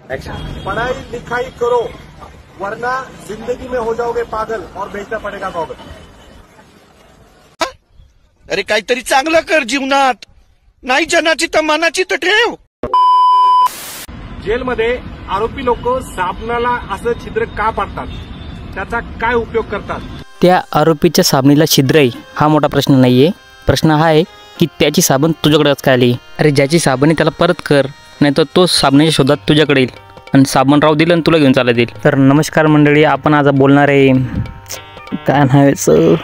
पढ़ाई लिखाई करो वरना जिंदगी में हो जाओगे पागल और बेचना पड़ेगा गॉगल। अरे काहीतरी चांगलं कर जीवनात, नाही जनाची तर मनाची तर ठेव। जेलमध्ये आरोपी लोक साबणाला असं छिद्र का पाडतात, त्याचा काय उपयोग करतात? त्या आरोपीच्या साबणीला छिद्र आहे हा मोठा प्रश्न नाहीये। प्रश्न हा आहे की त्याची साबण तुझ्याकडेच का आली? अरे ज्याची साबण आहे त्याला परत कर, नाही तर तो साबणाच्या शोधात तुझ्याकडे येईल आणि साबण राहू दिलं आणि तुला घेऊन चालत येईल। तर नमस्कार मंडळी, आपण आज बोलणार आहे काय नावाचं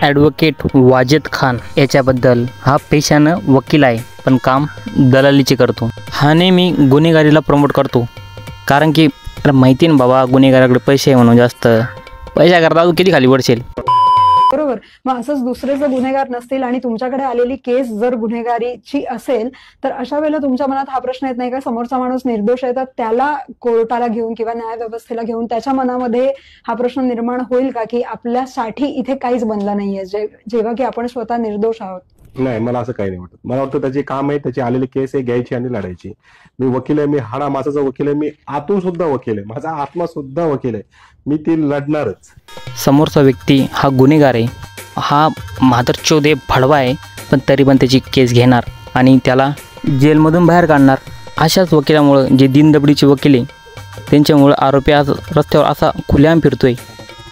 ॲडव्होकेट वाजेद खान याच्याबद्दल। हा पेशानं वकील आहे पण काम दलालीचे करतो। हा नेहमी गुन्हेगारीला प्रमोट करतो, कारण की त्याला माहिती ना बाबा गुन्हेगाराकडे पैसे आहे म्हणून जास्त पैसा करता अजून किती खाली पडशील। बरोबर, मग असंच दुसरे जर गुन्हेगार नसतील आणि तुमच्याकडे आलेली केस जर गुन्हेगारीची असेल तर अशा वेळेला तुमच्या मनात हा प्रश्न येत नाही का समोरचा माणूस निर्दोष आहे तर त्याला कोर्टाला घेऊन किंवा न्याय व्यवस्थेला घेऊन त्याच्या मनामध्ये हा प्रश्न निर्माण होईल का की आपल्यासाठी इथे काहीच बनलं नाहीये जेव्हा की आपण स्वतः निर्दोष आहोत? नाही, मला असं काही नाही वाटत। मला वाटतं त्याचे काम आहे, त्याची आलेली केस आहे घ्यायची आणि लढायची। मी वकील आहे, मी हाडा मासाचा वकील आहे, मी आतून सुद्धा वकील आहे, माझा आत्मा सुद्धा वकील आहे, मी ती लढणारच। समोरचा व्यक्ती हा गुन्हेगार आहे, हा माधरचोद आहे, भडवा आहे, पण तरी पण त्याची केस घेणार आणि त्याला जेलमधून बाहेर काढणार। अशाच वकिलामुळं जे दिनदबडीचे वकील आहे त्यांच्यामुळं आरोपी आज रस्त्यावर असा खुलेआम फिरतोय।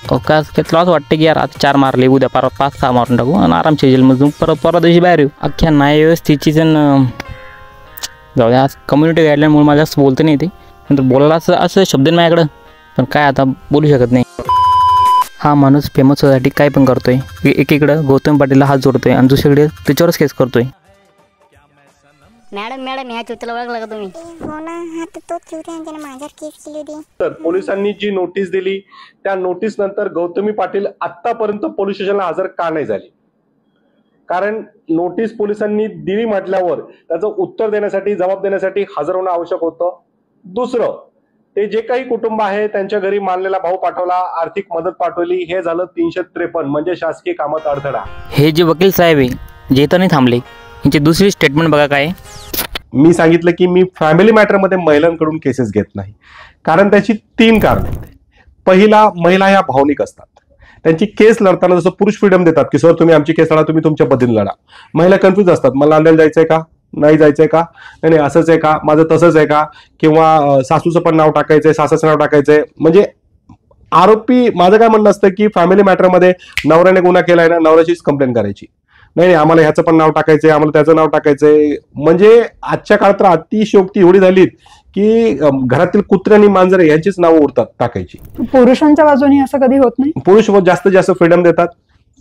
का तुला असं वाटतं की यार आता 4 मारले, उद्या 5-6 मारून टाकू आणि आरामच्या जेलमधून परवा दिवशी बाहेर येऊ। अख्ख्या न्यायव्यवस्थेची जण जाऊ द्या, आज कम्युनिटी गाईडलाईनमुळे मला जास्त बोलतं नाही ते, नंतर बोलायला असं शब्द माझ्याकडं, पण काय आता बोलू शकत नाही। हा माणूस फेमस होण्यासाठी काय पण करतोय, एकीकडं गौतम पाटीलला हात जोडतोय आणि दुसरीकडे त्याच्यावरच केस करतोय। मॅडम ह्या चुतीला ओळखला का तुम्ही? हो ना, हा तर तोच चुती आहे ज्याने माझ्यावर केस केली होती। तर पोलिसांनी जी नोटीस दिली त्या नोटीस नंतर गौतमी पाटील आतापर्यंत पोलीस स्टेशनला हजर का नाही झाली? कारण नोटीस पोलिसांनी दिली म्हटल्यावर त्याचं उत्तर देण्यासाठी, जबाब देण्यासाठी हजर होणं आवश्यक होतं। दुसरं, ते जे काही कुटुंब आहे त्यांच्या घरी मानलेला भाऊ पाठवला, आर्थिक मदत पाठवली, हे झालं 353 म्हणजे शासकीय कामात अडथळा। हे जे वकील साहेब आहे जे तर नाही थांबले, यांची दुसरी स्टेटमेंट बघा काय। मी सांगितलं की मी फॅमिली मॅटरमध्ये महिलांकडून केसेस घेत नाही, कारण त्याची 3 कारण आहेत। पहिला, महिला ह्या भावनिक असतात, त्यांची केस लढताना जसं पुरुष फ्रीडम देतात की सर तुम्ही आमची केस लढा, तुम्ही तुमच्या पद्धतीने लढा, महिला कन्फ्युज असतात, मला नांदेड जायचंय का, नाही जायचंय का, नाही असंच आहे का, माझं तसंच आहे का, किंवा सासूचं पण नाव टाकायचंय, सासाचं नाव टाकायचंय। म्हणजे आरोपी, माझं काय म्हणणं असतं की फॅमिली मॅटरमध्ये नवऱ्याने गुन्हा केलाय ना, नवऱ्याचीच कंप्लेंट करायची, नाही आम्हाला ह्याचं पण नाव टाकायचंय, आम्हाला त्याचं नाव टाकायचंय। म्हणजे आजच्या काळात तर अतिशयोक्ती एवढी झालीत की घरातील कुत्रे आणि मांजरे यांचीच नावं उरतात टाकायची। पुरुषांच्या बाजूने असं कधी होत नाही? पुरुष जास्तीत जास्त फ्रीडम देतात,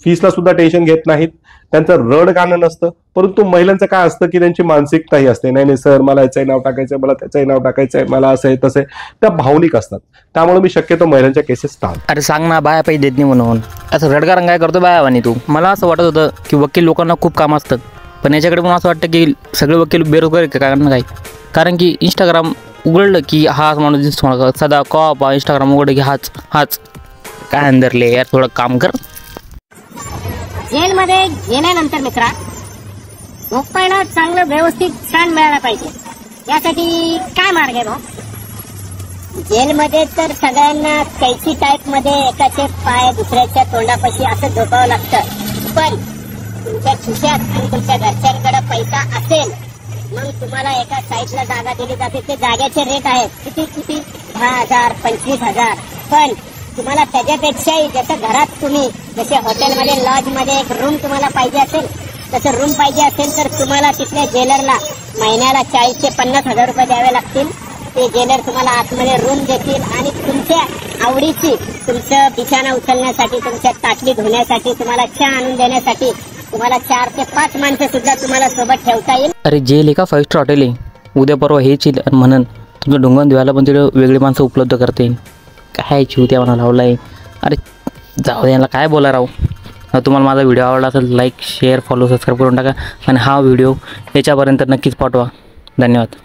फीसला सुद्धा टेन्शन घेत नाहीत, त्यांचं रड गाणं नसतं। परंतु महिलांचं काय असतं की त्यांची मानसिकता ही असते, नाही सर मला याचंही नाव टाकायचंय, मला त्याचंही नाव टाकायचंय, मला असं आहे तसं आहे, त्या भावनिक असतात। त्यामुळे मी शक्यतो महिलांच्या केसेस टाळतो। अरे सांग ना, बाया पैसे देत नाही म्हणून असं रडगारंग काय करतो बायावानी तू? मला असं वाटत होतं की वकील लोकांना खूप काम असतात, पण याच्याकडे पण असं वाटतं की सगळे वकील बेरोजगार आहेत कारण काय? कारण की इंस्टाग्राम उघडलं की हाच माणूस दिसतो, सदा कॉप इंस्टाग्राम उघडलं की हाच काय अंदरले यार थोडं काम कर। जेलमध्ये गेल्यानंतर मित्रा झोपायला चांगलं व्यवस्थित छान मिळायला पाहिजे, यासाठी काय मार्ग आहे भाऊ? जेलमध्ये तर सगळ्यांना कैसी टाईप मध्ये एकाचे पाय दुसऱ्याच्या तोंडापाशी असं झोपावं लागतं, पण तुमच्या खिशात आणि तुमच्या घरच्यांकडे पैसा असेल मग तुम्हाला एका साईडला जागा दिली जाते, ते जागेचे रेट आहेत किती 10,000 25,000, पण तुम्हाला त्याच्यापेक्षाही जसं घरात तुम्ही जसे हॉटेलमध्ये लॉजमध्ये एक रूम तुम्हाला पाहिजे असेल तसं रूम पाहिजे असेल तर तुम्हाला तिथल्या जेलरला महिन्याला 40 ते 50,000 रुपये द्यावे लागतील। ते जेलर तुम्हाला आतमध्ये रूम देतील आणि तुमच्या आवडीची तुमचं बिछाना उचलण्यासाठी, तुमच्या ताटली धुण्यासाठी, तुम्हाला चहा आणून देण्यासाठी तुम्हाला 4 ते 5 माणसं सुद्धा तुम्हाला सोबत ठेवता येईल। अरे जेल एका 5 स्टार हॉटेल आहे, उद्या परवा हेच म्हणून तुमच्या डोंगरात धुवायला पण तिथे वेगळी माणसं उपलब्ध करते। काय चिवत्या म्हणा लावलाय, अरे जाऊ द्या, याला काय बोला राहू। तुम्हाला माझा व्हिडिओ आवडला असेल लाईक शेअर फॉलो सबस्क्राईब करून टाका आणि हा व्हिडिओ याच्यापर्यंत नक्कीच पाठवा। धन्यवाद।